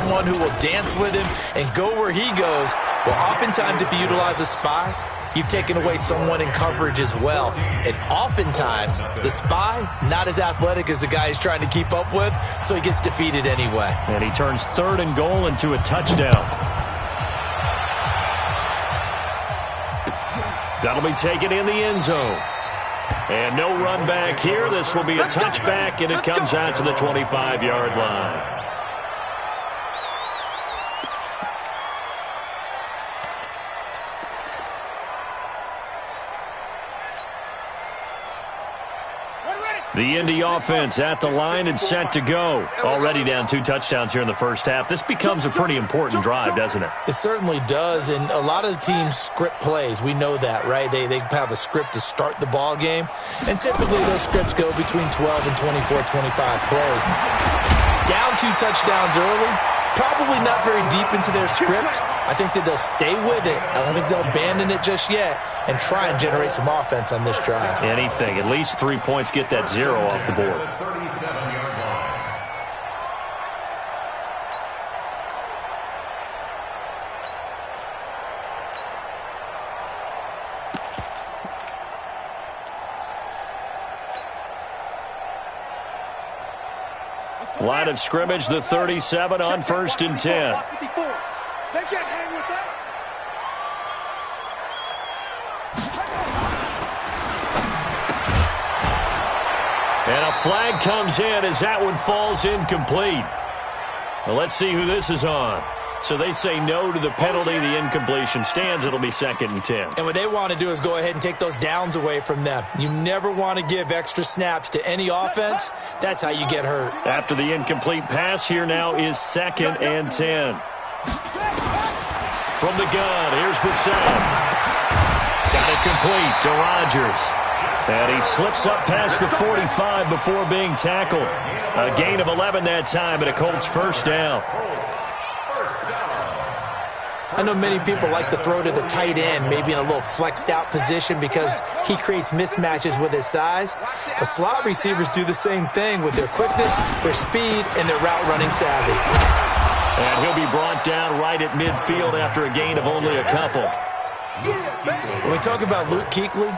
someone who will dance with him and go where he goes. Well, oftentimes if you utilize a spy, you've taken away someone in coverage as well. And oftentimes, the spy, not as athletic as the guy he's trying to keep up with, so he gets defeated anyway. And he turns 3rd and goal into a touchdown. That'll be taken in the end zone. And no run back here. This will be a touchback, and it comes out to the 25-yard line. The Indy offense at the line and set to go. Already down 2 touchdowns here in the first half. This becomes a pretty important drive, doesn't it? It certainly does, and a lot of the teams script plays. We know that, right? They have a script to start the ball game, and typically those scripts go between 12 and 24, 25 plays. Down 2 touchdowns early, probably not very deep into their script. I think that they'll stay with it. I don't think they'll abandon it just yet and try and generate some offense on this drive. Anything. At least 3 points, get that 0 off the board. Line of scrimmage, the 37 on 1st and 10. They can't hang with us. And a flag comes in as that one falls incomplete. Well, let's see who this is on. So they say no to the penalty. The incompletion stands. It'll be 2nd and 10. And what they want to do is go ahead and take those downs away from them. You never want to give extra snaps to any offense. That's how you get hurt. After the incomplete pass, here now is 2nd and 10. From the gun, here's Bissett. Got it complete to Rodgers. And he slips up past the 45 before being tackled. A gain of 11 that time, and a Colts first down. I know many people like to throw to the tight end, maybe in a little flexed out position because he creates mismatches with his size. But slot receivers do the same thing with their quickness, their speed, and their route running savvy. And he'll be brought down right at midfield after a gain of only a couple. When we talk about Luke Kuechly,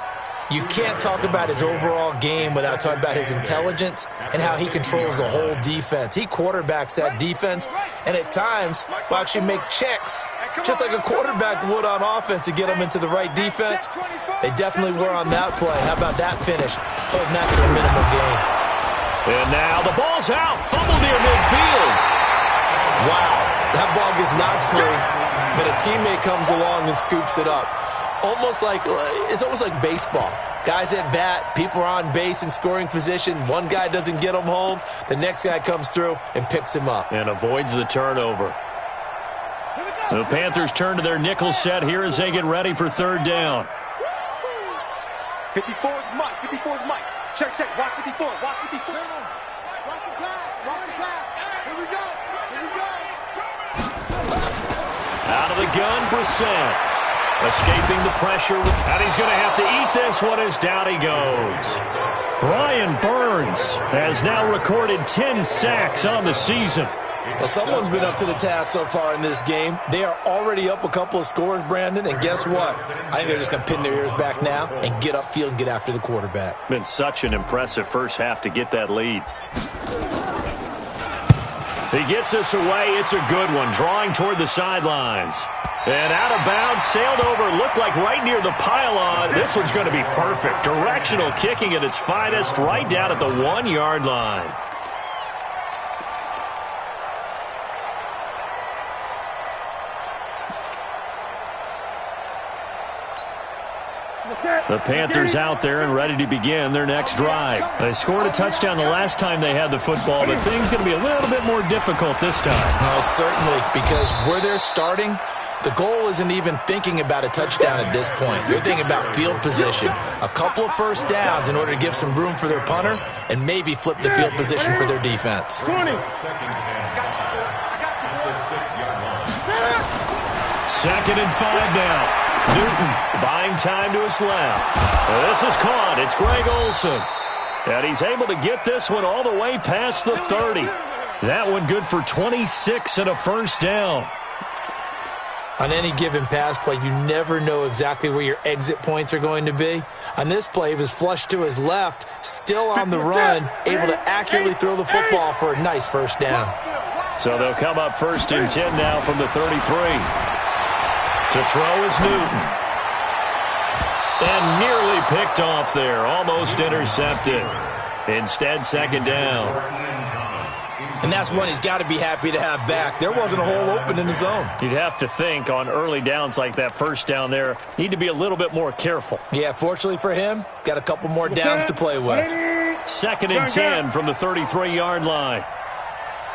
you can't talk about his overall game without talking about his intelligence and how he controls the whole defense. He quarterbacks that defense, and at times will actually make checks, just like a quarterback would on offense to get them into the right defense. They definitely were on that play. How about that finish? Holding that to a minimal gain. And now the ball's out. Fumble near midfield. Wow, that ball gets knocked free, but a teammate comes along and scoops it up. It's almost like baseball. Guys at bat, people are on base in scoring position. One guy doesn't get him home. The next guy comes through and picks him up. And avoids the turnover. The Panthers turn to their nickel set here as they get ready for 3rd down. 54 is Mike. 54 is Mike. Check. Watch 54. Watch 54. Watch the pass. Watch the pass. Here we go. Out of the gun, Brissett. Escaping the pressure, and he's going to have to eat this one as down he goes. Brian Burns has now recorded 10 sacks on the season. Well, someone's been up to the task so far in this game. They are already up a couple of scores, Brandon, and guess what? I think they're just going to pin their ears back now and get upfield and get after the quarterback. Been such an impressive first half to get that lead. He gets us away. It's a good one, drawing toward the sidelines. And out of bounds, sailed over, looked like right near the pylon. This one's going to be perfect. Directional kicking at its finest, right down at the 1-yard line. The Panthers out there and ready to begin their next drive. They scored a touchdown the last time they had the football, but things going to be a little bit more difficult this time. Well, certainly, because where they're starting, the goal isn't even thinking about a touchdown at this point. They're thinking about field position. A couple of first downs in order to give some room for their punter and maybe flip the field position for their defense. 20. Second and 5 now. Newton buying time to his left. This is caught. It's Greg Olsen. And he's able to get this one all the way past the 30. That one good for 26 and a first down. On any given pass play, you never know exactly where your exit points are going to be. On this play, he was flushed to his left, still on the run, able to accurately throw the football for a nice first down. So they'll come up 1st and 10 now from the 33. To throw is Newton. And nearly picked off there, almost intercepted. Instead, 2nd down. And that's one he's got to be happy to have back. There wasn't a hole open in the zone. You'd have to think on early downs like that first down there, need to be a little bit more careful. Yeah, fortunately for him, got a couple more downs to play with. 2nd and 10 from the 33-yard line.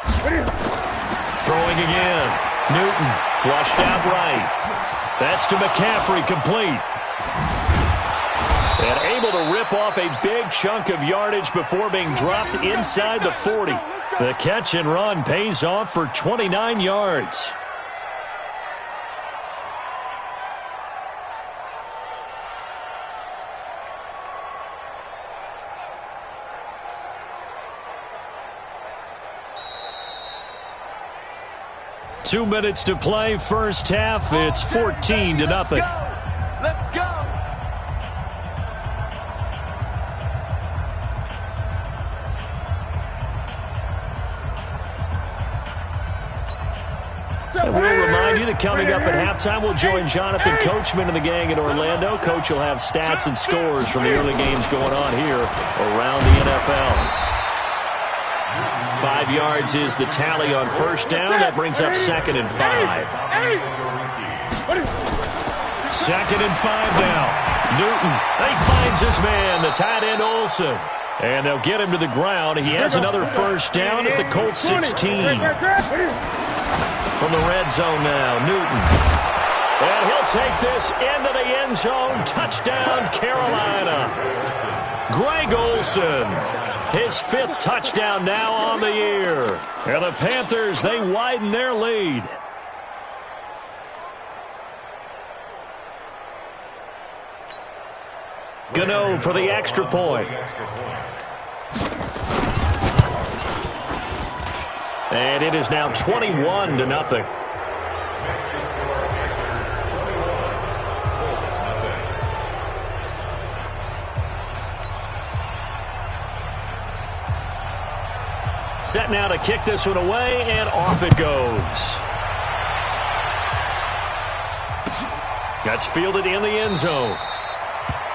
Throwing again. Newton flushed out right. That's to McCaffrey, complete. And able to rip off a big chunk of yardage before being dropped inside the 40. The catch and run pays off for 29 yards. Two minutes to play, first half. It's 14-0. Let's go. And we'll remind you that coming up at halftime, we'll join Jonathan Coachman and the gang in Orlando. Coach will have stats and scores from the early games going on here around the NFL. 5 yards is the tally on first down. That brings up 2nd and 5. 2nd and 5 now. Newton, he finds his man, the tight end Olsen. And they'll get him to the ground. He has another first down at the Colts 16. From the red zone now, Newton. And he'll take this into the end zone. Touchdown, Carolina. Greg Olsen, his 5th touchdown now on the year. And the Panthers, they widen their lead. Gano for the extra point. And it is now 21-0. Set now to kick this one away, and off it goes. That's fielded in the end zone.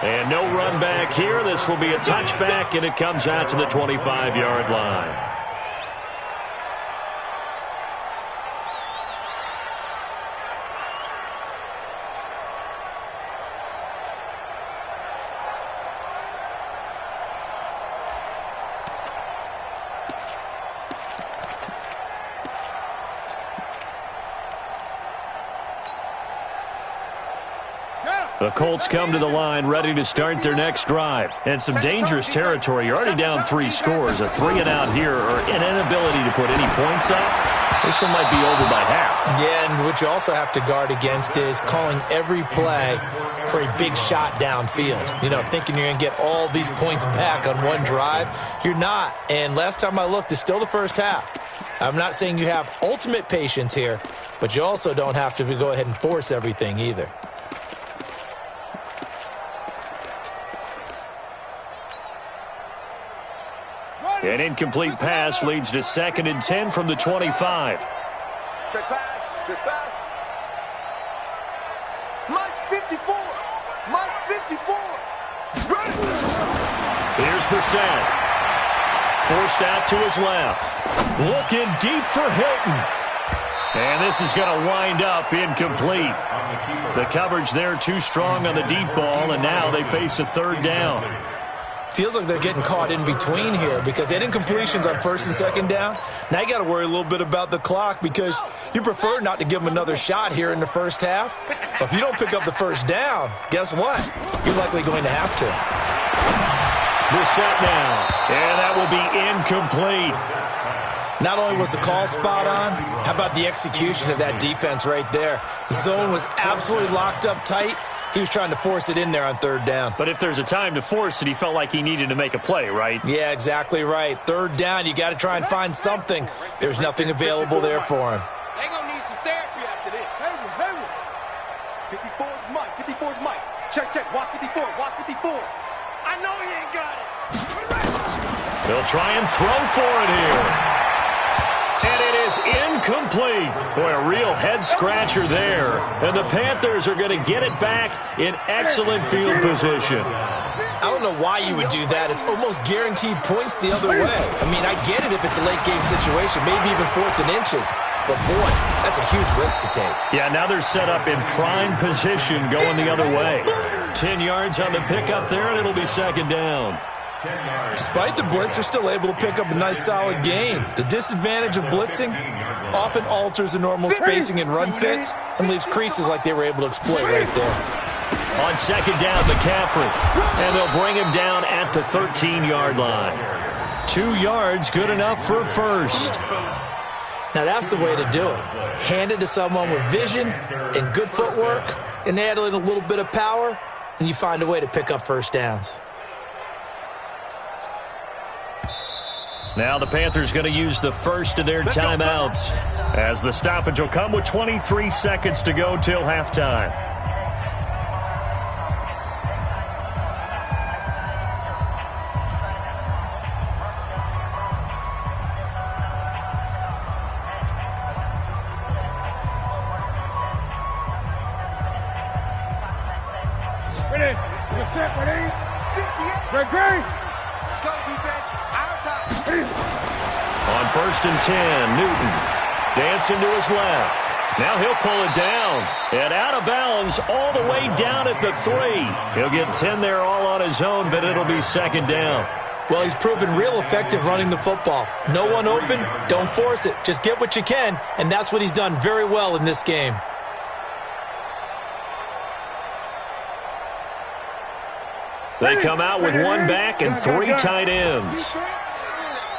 And no run back here. This will be a touchback, and it comes out to the 25-yard line. The Colts come to the line ready to start their next drive. And some dangerous territory. You're already down 3 scores. A 3-and-out here or an inability to put any points up. This one might be over by half. Yeah, and what you also have to guard against is calling every play for a big shot downfield. You know, thinking you're going to get all these points back on one drive. You're not. And last time I looked, it's still the first half. I'm not saying you have ultimate patience here, but you also don't have to go ahead and force everything either. An incomplete pass leads to 2nd and 10 from the 25. Check pass. Check pass. Mike's 54. Mike's 54. Right. Here's Brissett. Forced out to his left. Looking deep for Hilton. And this is going to wind up incomplete. The coverage there too strong on the deep ball, and now they face a 3rd down. Feels like they're getting caught in between here because they had incompletions on 1st and 2nd down. Now you got to worry a little bit about the clock because you prefer not to give them another shot here in the first half. But if you don't pick up the first down, guess what? You're likely going to have to. Brissett now, and that will be incomplete. Not only was the call spot on, how about the execution of that defense right there? The zone was absolutely locked up tight. He was trying to force it in there on third down. But if there's a time to force it, he felt like he needed to make a play, right? Yeah, exactly right. Third down, you got to try and find something. There's nothing available there for him. They're going to need some therapy after this. 54's Mike. 54's Mike. Check. Watch 54. Watch 54. I know he ain't got it. They'll try and throw for it here. And it is incomplete. Boy, a real head-scratcher there. And the Panthers are going to get it back in excellent field position. I don't know why you would do that. It's almost guaranteed points the other way. I mean, I get it if it's a late-game situation, maybe even 4th and inches. But, boy, that's a huge risk to take. Yeah, now they're set up in prime position going the other way. 10 yards on the pickup there, and it'll be second down. Despite the blitz, they're still able to pick up a nice, solid gain. The disadvantage of blitzing often alters the normal spacing and run fits and leaves creases like they were able to exploit right there. On second down, McCaffrey. And they'll bring him down at the 13-yard line. 2 yards, good enough for a first. Now, that's the way to do it. Hand it to someone with vision and good footwork and add in a little bit of power, and you find a way to pick up first downs. Now the Panthers going to use the first of their timeouts as the stoppage will come with 23 seconds to go till halftime. Ready? Ready? Let's go, defense. Our time. On first and 10, Newton dancing to his left. Now he'll pull it down. And out of bounds all the way down at the 3. He'll get 10 there all on his own, but it'll be second down. Well, he's proven real effective running the football. No one open, don't force it. Just get what you can, and that's what he's done very well in this game. They come out with one back and 3 tight ends.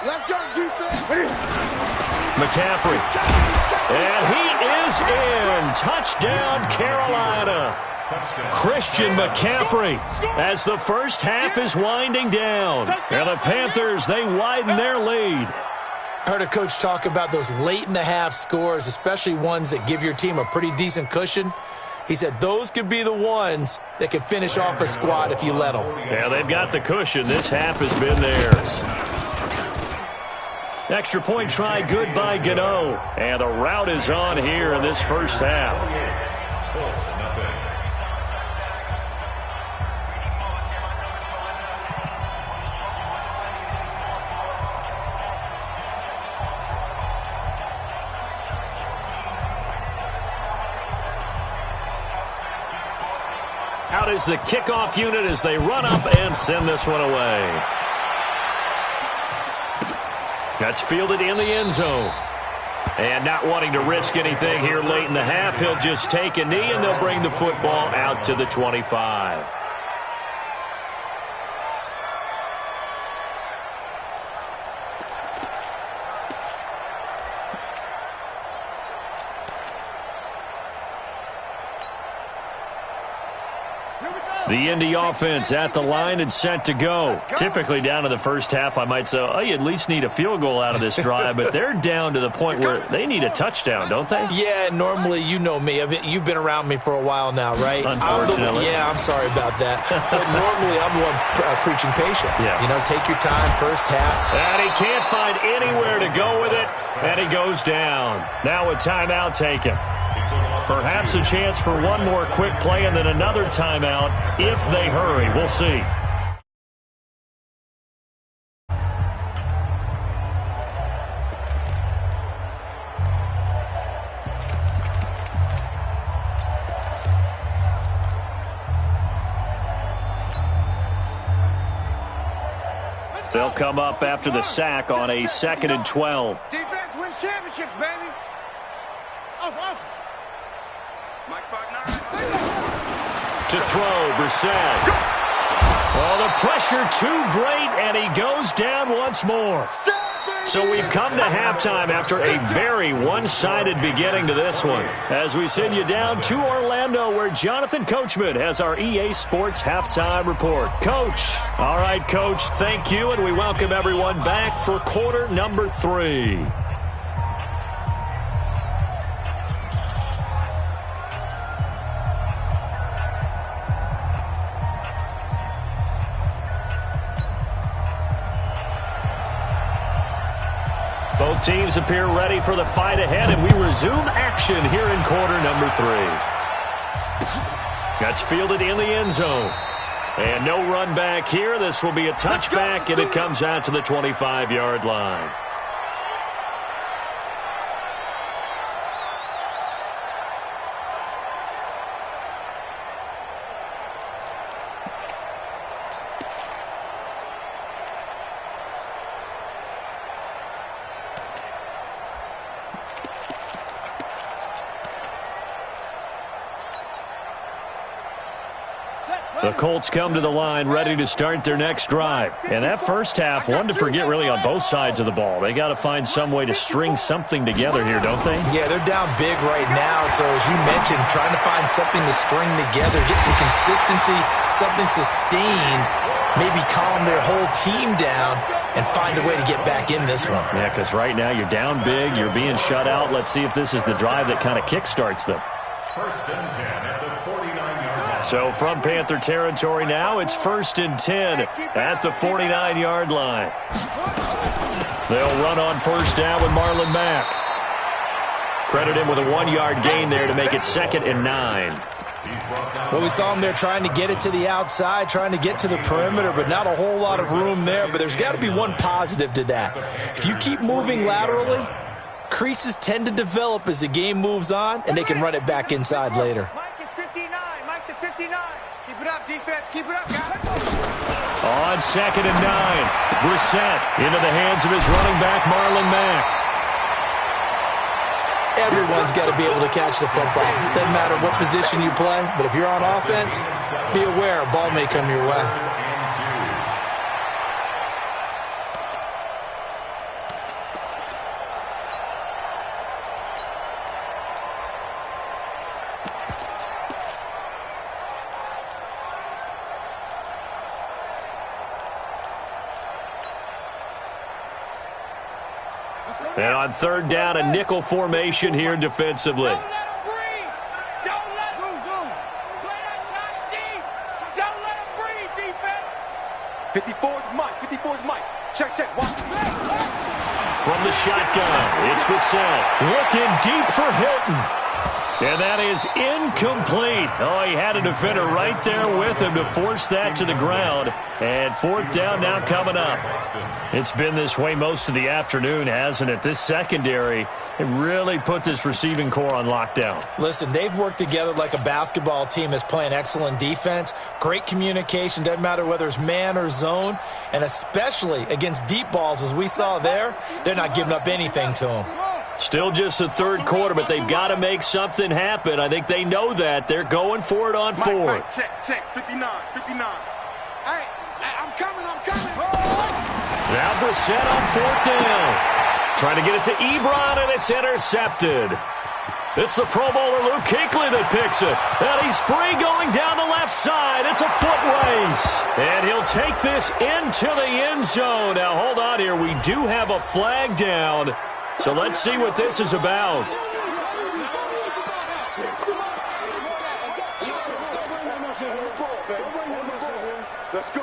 Let's go, defense. McCaffrey. And he is in. Touchdown, Carolina. Christian McCaffrey as the first half is winding down. And the Panthers, they widen their lead. I heard a coach talk about those late-in-the-half scores, especially ones that give your team a pretty decent cushion. He said those could be the ones that could finish off a squad if you let them. Yeah, they've got the cushion. This half has been theirs. Extra point try good by Gano. And the route is on here in this first half. Out is the kickoff unit as they run up and send this one away. That's fielded in the end zone. And not wanting to risk anything here late in the half, he'll just take a knee and they'll bring the football out to the 25. The Indy offense at the line and set to go. Typically down to the first half, I might say, oh, you at least need a field goal out of this drive, but they're down to the point where they need a touchdown, don't they? Yeah, normally, you know me. You've been around me for a while now, right? Unfortunately. I'm sorry about that. But normally, I'm the one preaching patience. Yeah. You know, take your time, first half. And he can't find anywhere to go with it, and he goes down. Now a timeout taken. Perhaps a chance for one more quick play and then another timeout if they hurry. We'll see. They'll come up after the sack on a 2nd and 12. Defense wins championships, baby. Off. To throw, Brissett. Oh, the pressure too great, and he goes down once more. So we've come to halftime after a very one-sided beginning to this one. As we send you down to Orlando, where Jonathan Coachman has our EA Sports halftime report. Coach. All right, Coach, thank you, and we welcome everyone back for quarter number 3. Both teams appear ready for the fight ahead, and we resume action here in quarter number 3. That's fielded in the end zone. And no run back here. This will be a touchback, and it comes out to the 25-yard line. The Colts come to the line ready to start their next drive. And that first half, one to forget really on both sides of the ball. They got to find some way to string something together here, don't they? Yeah, they're down big right now. So as you mentioned, trying to find something to string together, get some consistency, something sustained, maybe calm their whole team down and find a way to get back in this one. Yeah, because right now you're down big, you're being shut out. Let's see if this is the drive that kind of kickstarts them. First and 10 at the 49-yard line. So from Panther territory now, it's 1st and 10 at the 49-yard line. They'll run on first down with Marlon Mack. Credit him with a 1-yard gain there to make it 2nd and 9. Well, we saw him there trying to get it to the outside, trying to get to the perimeter, but not a whole lot of room there. But there's got to be one positive to that. If you keep moving laterally, creases tend to develop as the game moves on, and they can run it back inside later. Mike is 59. Mike to 59. Keep it up, defense. Keep it up, guys. On 2nd and 9, Brissett into the hands of his running back, Marlon Mack. Everyone's got to be able to catch the football. Doesn't matter what position you play, but if you're on offense, be aware a ball may come your way. And on 3rd down, a nickel formation here defensively. Don't let him breathe. Don't let him play that tight deep. Don't let him breathe, defense. 54 is Mike. 54 is Mike. Check. Watch. From the shotgun, it's Brissett looking deep for Hilton. And that is incomplete. Oh, he had a defender right there with him to force that to the ground. And 4th down now coming up. It's been this way most of the afternoon, hasn't it? This secondary, it really put this receiving core on lockdown. Listen, they've worked together like a basketball team that's playing excellent defense. Great communication, doesn't matter whether it's man or zone. And especially against deep balls, as we saw there, they're not giving up anything to them. Still just the 3rd quarter, but they've got to make something happen. I think they know that. They're going for it on 4th. Mike, check. 59. Hey, I'm coming. Now Brissett on 4th down. Trying to get it to Ebron, and it's intercepted. It's the Pro Bowler Luke Kuechly that picks it. And he's free going down the left side. It's a foot race. And he'll take this into the end zone. Now, hold on here. We do have a flag down. So let's see what this is about. Let's go.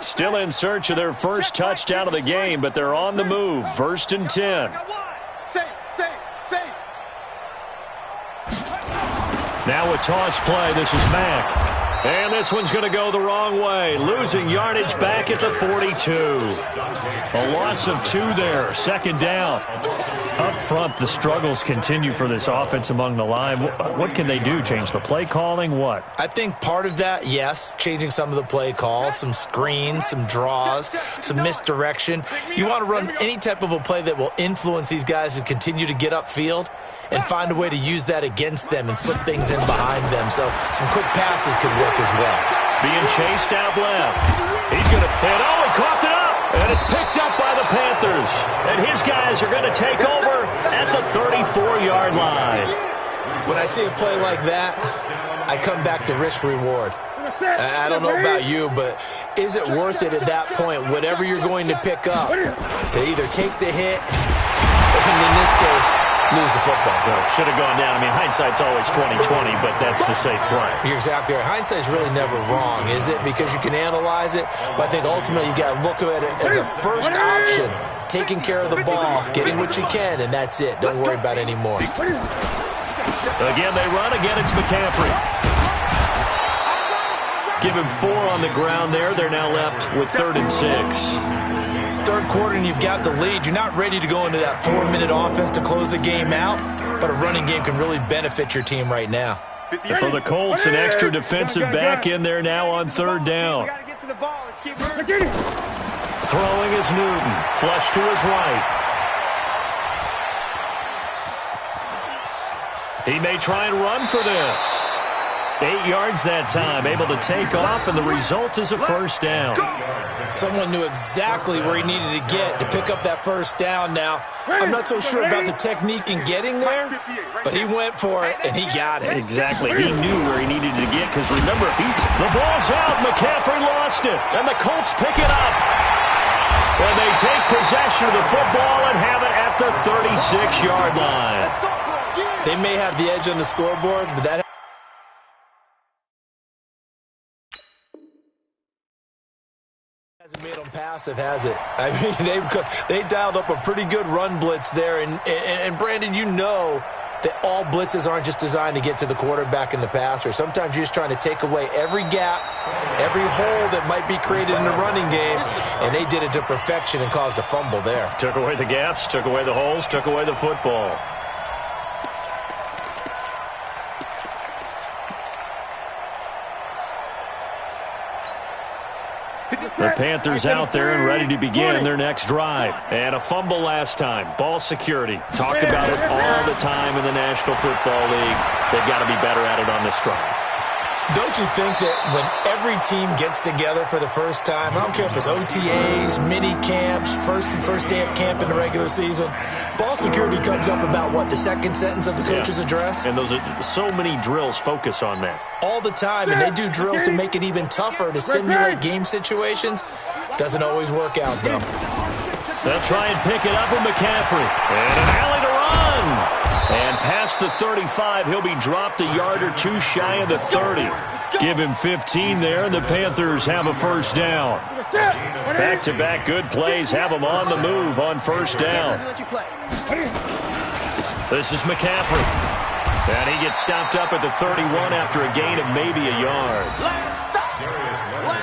Still in search of their first touchdown of the game, but they're on the move. 1st and 10. Safe. Now a toss play. This is Mack. And this one's going to go the wrong way. Losing yardage back at the 42. A loss of 2 there. 2nd down. Up front, the struggles continue for this offense among the line. What can they do? Change the play calling? What? I think part of that, yes, changing some of the play calls, some screens, some draws, some misdirection. You want to run any type of a play that will influence these guys to continue to get upfield and find a way to use that against them and slip things in behind them. So some quick passes could work as well. being chased out left. He's going to, and oh, he coughed it up, and it's picked up by the Panthers. And his guys are going to take over at the 34-yard line. When I see a play like that, I come back to risk-reward. I don't know about you, but is it worth it at that point, whatever you're going to pick up, to either take the hit, and in this case, lose the football? Should have gone down. I mean, hindsight's always 20/20, but that's the safe play. You're exactly right. Hindsight's really never wrong, is it? Because you can analyze it, but I think ultimately you got to look at it as a first option, taking care of the ball, getting what you can, and that's it. Don't worry about any more. Again, they run. Again, it's McCaffrey. Give him 4 on the ground there. They're now left with 3rd and 6. Third quarter and you've got the lead. You're not ready to go into that 4-minute offense to close the game out, but a running game can really benefit your team right now. For the Colts, an extra defensive back in there now on 3rd down. Throwing is Newton. Flush to his right. He may try and run for this. 8 yards that time, able to take off, and the result is a first down. Someone knew exactly where he needed to get to pick up that first down now. I'm not so sure about the technique in getting there, but he went for it, and he got it. Exactly. He knew where he needed to get, because remember, the ball's out. McCaffrey lost it, and the Colts pick it up. And they take possession of the football and have it at the 36-yard line. They may have the edge on the scoreboard, but that hasn't made them passive, has it? I mean, they dialed up a pretty good run blitz there. And Brandon, you know that all blitzes aren't just designed to get to the quarterback and the passer. Sometimes you're just trying to take away every gap, every hole that might be created in the running game, and they did it to perfection and caused a fumble there. Took away the gaps, took away the holes, took away the football. The Panthers out there and ready to begin their next drive. And a fumble last time. Ball security. Talk about it all the time in the National Football League. They've got to be better at it on this drive. Don't you think that when every team gets together for the first time, I don't care if it's OTAs, mini camps, first day of camp in the regular season, ball security comes up about, what, the second sentence of the coach's address? And those are so many drills focus on that. All the time, and they do drills to make it even tougher to simulate game situations. Doesn't always work out, though. They'll try and pick it up with McCaffrey. And an alley to run. And past the 35, he'll be dropped a yard or two shy of the 30. Give him 15 there, and the Panthers have a first down. Back-to-back good plays have them on the move on first down. This is McCaffrey. And he gets stopped up at the 31 after a gain of maybe a yard.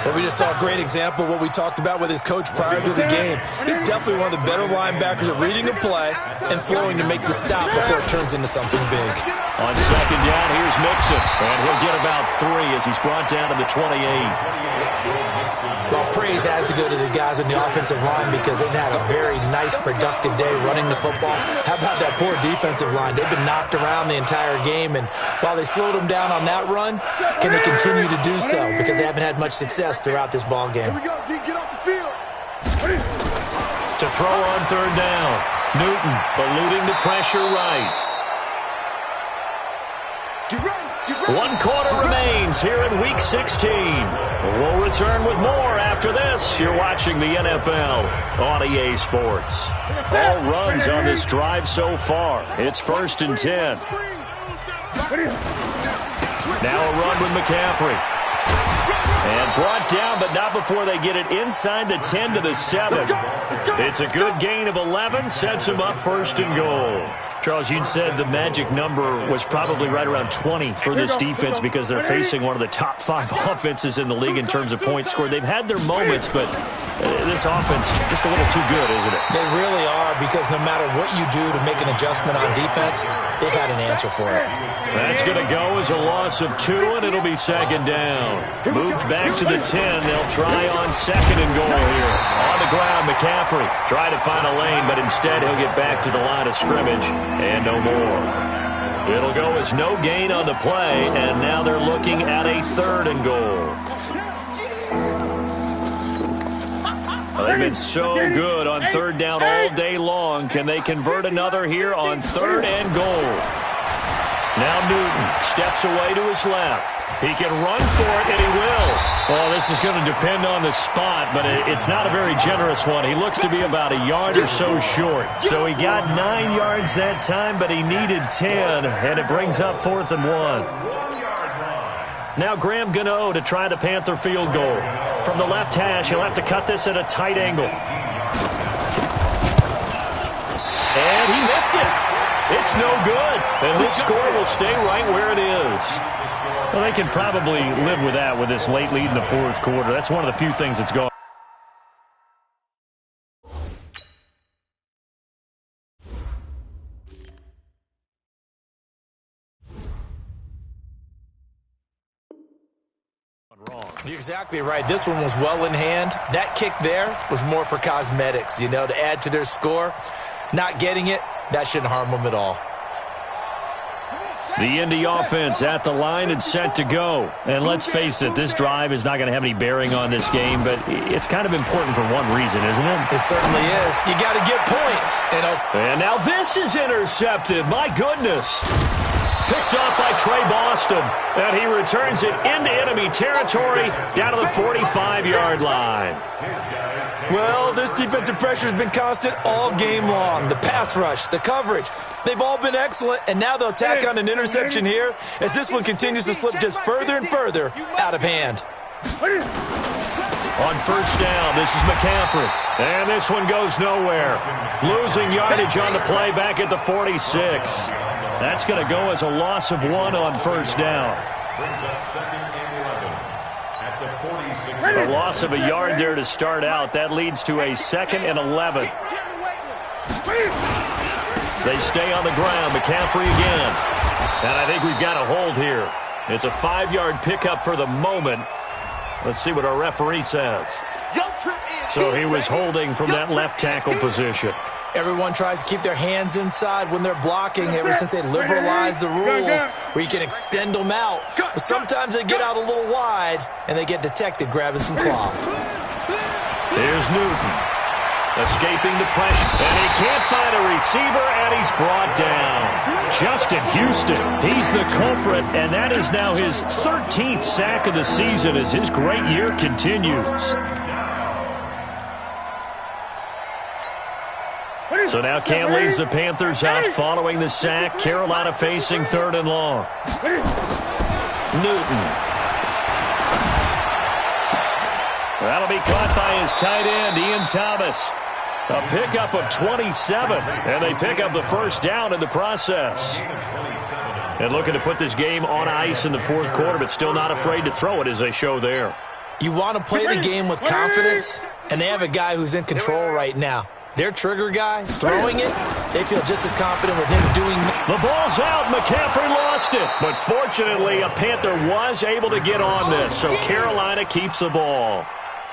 Well, we just saw a great example of what we talked about with his coach prior to the game. He's definitely one of the better linebackers at reading a play and flowing to make the stop before it turns into something big. On second down, here's Mixon. And he'll get about 3 as he's brought down to the 28. Well, praise has to go to the guys on the offensive line because they've had a very nice, productive day running the football. How about that poor defensive line? They've been knocked around the entire game, and while they slowed them down on that run, can they continue to do so? Because they haven't had much success throughout this ball game. Here we go, D. Get off the field. To throw on third down. Newton eluding the pressure right. Get ready. Get ready. 1 quarter remains here in Week 16. We'll return with more after this. You're watching the NFL on EA Sports. All runs on this drive so far. It's 1st and 10. Now a run with McCaffrey. And brought down, but not before they get it inside the 10 to the 7. It's a good gain of 11, sets him up 1st and goal. Charles, you'd said the magic number was probably right around 20 for this defense because they're facing one of the top 5 offenses in the league in terms of points scored. They've had their moments, but this offense just a little too good, isn't it? They really are, because no matter what you do to make an adjustment on defense, they've had an answer for it. That's going to go as a loss of 2, and it'll be second down. Moved back to the 10. They'll try on 2nd and goal here. On the ground, McCaffrey try to find a lane, but instead he'll get back to the line of scrimmage and no more. It'll go as no gain on the play, and now they're looking at a 3rd and goal. They've been so good on third down all day long. Can they convert another here on third and goal? Now Newton steps away to his left. He can run for it, and he will. Well, this is going to depend on the spot, but it's not a very generous one. He looks to be about a yard or so short. So he got 9 yards that time, but he needed 10, and it brings up 4th and 1. Now Graham Gano to try the Panther field goal. From the left hash, he'll have to cut this at a tight angle. And he missed it. It's no good. And this score will stay right where it is. Well, they can probably live with that with this late lead in the fourth quarter. That's one of the few things that's gone. You're exactly right. This one was well in hand. That kick there was more for cosmetics, you know, to add to their score. Not getting it, that shouldn't harm them at all. The Indy offense at the line and set to go. And let's face it, this drive is not going to have any bearing on this game, but it's kind of important for one reason, isn't it? It certainly is. You got to get points. And now this is intercepted. My goodness. Picked up by Trey Boston. And he returns it into enemy territory down to the 45-yard line. Well, this defensive pressure has been constant all game long. The pass rush, the coverage, they've all been excellent, and now they'll tack on an interception here as this one continues to slip just further and further out of hand. On first down, this is McCaffrey, and this one goes nowhere. Losing yardage on the play back at the 46. That's going to go as a loss of 1 on first down. Brings up 2nd and 11 at the 46. A loss of a yard there to start out. That leads to a 2nd and 11. They stay on the ground. McCaffrey again. And I think we've got a hold here. It's a 5-yard pickup for the moment. Let's see what our referee says. So he was holding from that left tackle position. Everyone tries to keep their hands inside when they're blocking ever since they liberalized the rules where you can extend them out. But sometimes they get out a little wide and they get detected grabbing some cloth. Here's Newton. Escaping the pressure. And he can't find a receiver, and he's brought down. Justin Houston, he's the culprit, and that is now his 13th sack of the season as his great year continues. So now Cam leads the Panthers out following the sack. Carolina facing 3rd and long. Newton. That'll be caught by his tight end, Ian Thomas. A pickup of 27, and they pick up the first down in the process. And looking to put this game on ice in the fourth quarter, but still not afraid to throw it as they show there. You want to play the game with confidence, and they have a guy who's in control right now. Their trigger guy, throwing it, they feel just as confident with him doing it. The ball's out. McCaffrey lost it. But fortunately, a Panther was able to get on this, so Carolina keeps the ball.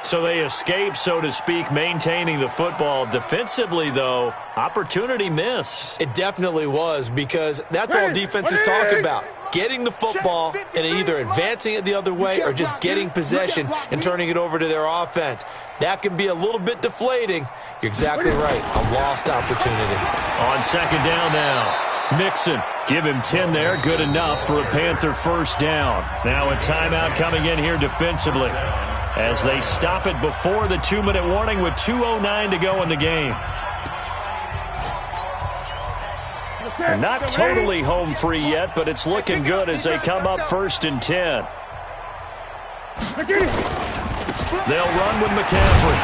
So they escape, so to speak, maintaining the football. Defensively, though, opportunity miss. It definitely was, because that's all defenses talk about. Getting the football and either advancing it the other way or just getting possession and turning it over to their offense. That can be a little bit deflating. You're exactly right. A lost opportunity. On second down now. Mixon, give him 10 there. Good enough for a Panther first down. Now a timeout coming in here defensively as they stop it before the 2-minute warning with 2:09 to go in the game. They're not totally home free yet, but it's looking good as they come up 1st and 10. They'll run with McCaffrey.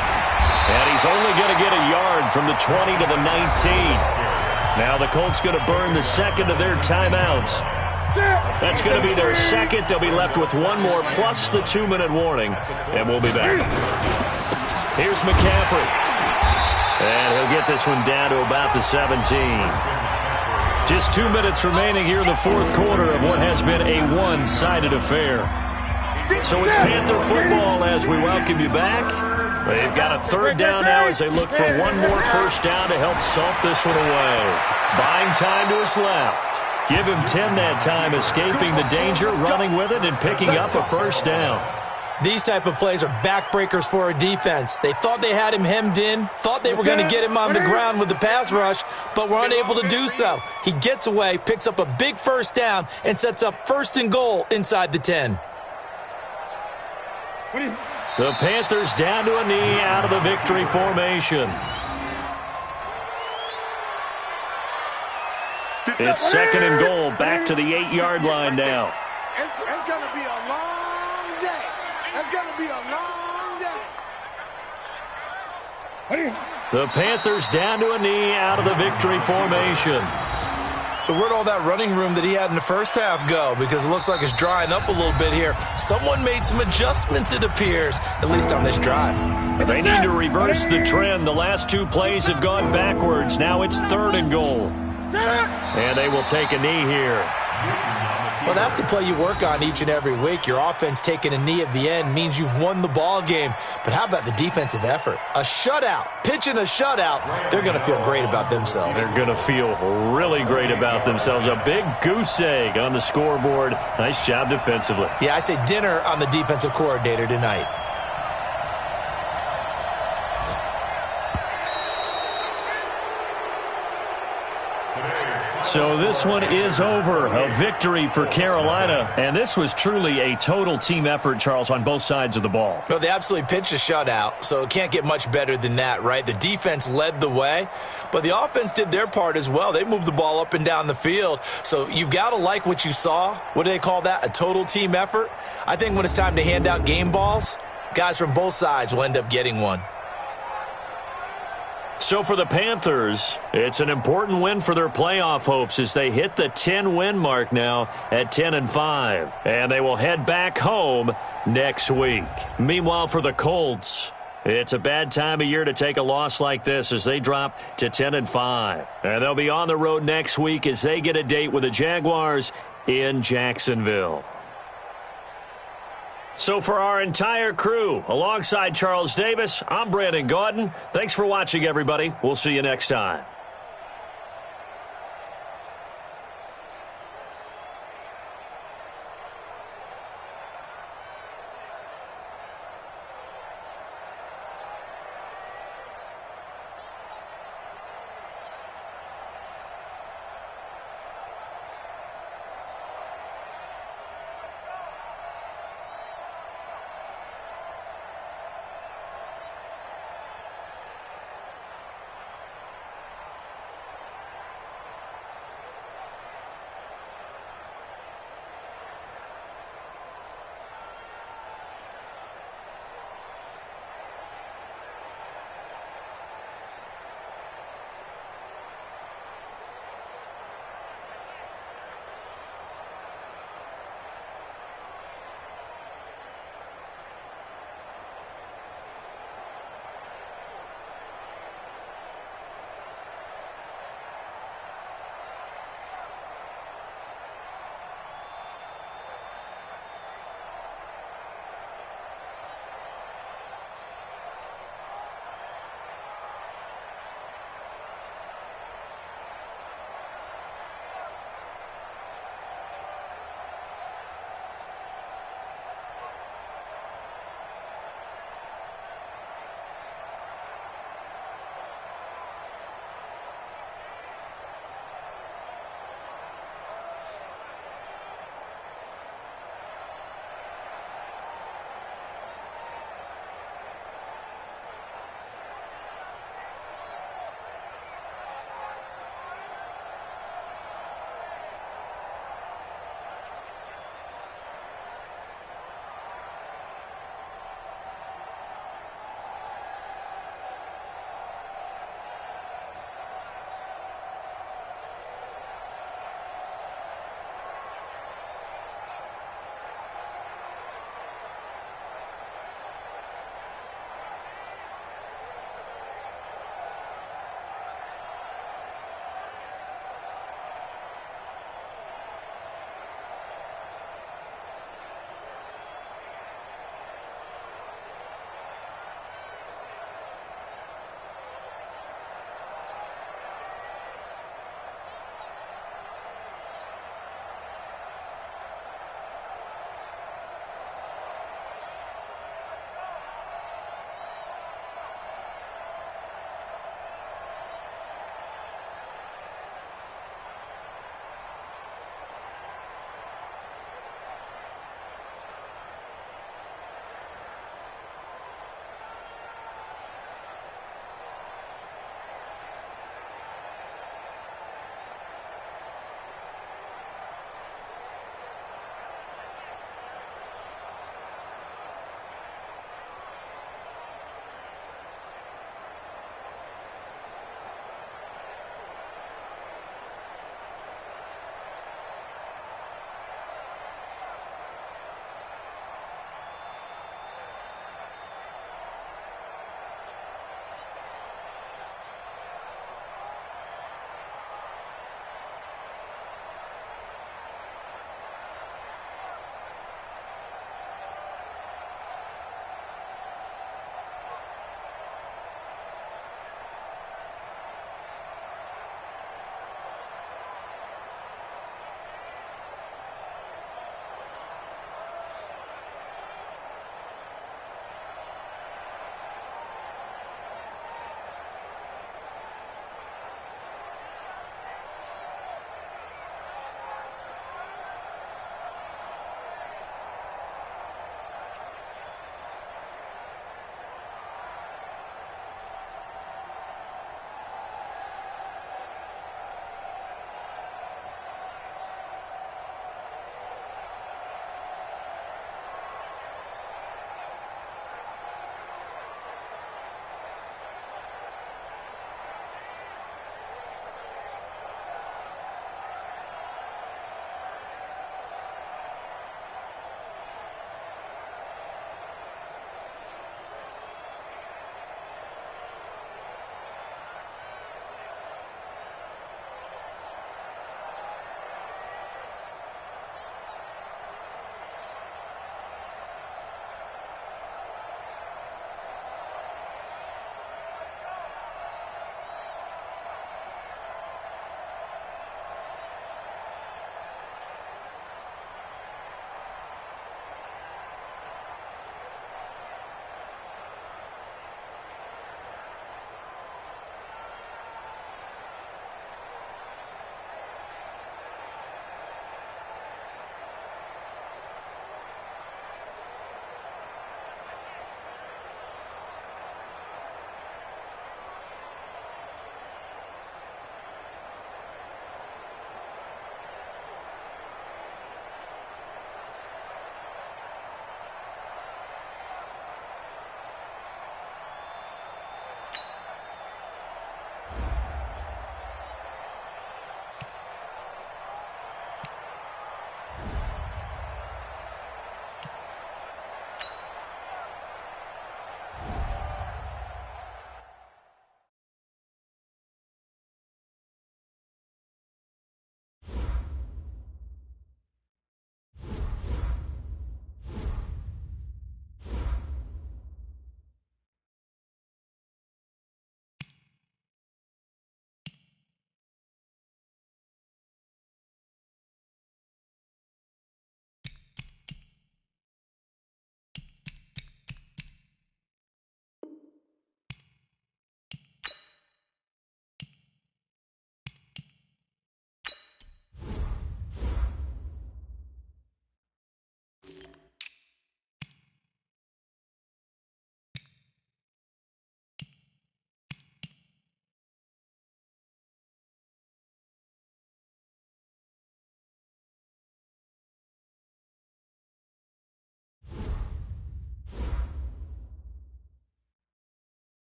And he's only going to get a yard from the 20 to the 19. Now the Colts going to burn the second of their timeouts. That's going to be their second. They'll be left with one more plus the 2-minute warning. And we'll be back. Here's McCaffrey. And he'll get this one down to about the 17. Just 2 minutes remaining here in the fourth quarter of what has been a one-sided affair. So it's Panther football as we welcome you back. They've got a third down now as they look for one more first down to help salt this one away. Buying time to his left. Give him 10 that time, escaping the danger, running with it, and picking up a first down. These type of plays are backbreakers for a defense. They thought they had him hemmed in, thought they were going to get him on the ground with the pass rush, but were unable to do so. He gets away, picks up a big first down, and sets up 1st and goal inside the 10. The Panthers down to a knee out of the victory formation. It's 2nd and goal, back to the 8-yard line now. It's going to be a long day. It's going to be a long day. The Panthers down to a knee out of the victory formation. So where'd all that running room that he had in the first half go? Because it looks like it's drying up a little bit here. Someone made some adjustments, it appears, at least on this drive. They need to reverse the trend. The last 2 plays have gone backwards. Now it's 3rd and goal. And they will take a knee here. Well, that's the play you work on each and every week. Your offense taking a knee at the end means you've won the ball game. But how about the defensive effort? A shutout, pitching a shutout, they're going to feel great about themselves. They're going to feel really great about themselves. A big goose egg on the scoreboard. Nice job defensively. Yeah, I say dinner on the defensive coordinator tonight. So this one is over. A victory for Carolina. And this was truly a total team effort, Charles, on both sides of the ball. Well, they absolutely pitched a shutout, so it can't get much better than that, right? The defense led the way, but the offense did their part as well. They moved the ball up and down the field. So you've got to like what you saw. What do they call that? A total team effort? I think when it's time to hand out game balls, guys from both sides will end up getting one. So for the Panthers, it's an important win for their playoff hopes as they hit the 10-win mark now at 10-5. And they will head back home next week. Meanwhile, for the Colts, it's a bad time of year to take a loss like this as they drop to 10-5. And they'll be on the road next week as they get a date with the Jaguars in Jacksonville. So for our entire crew, alongside Charles Davis, I'm Brandon Gaudin. Thanks for watching, everybody. We'll see you next time.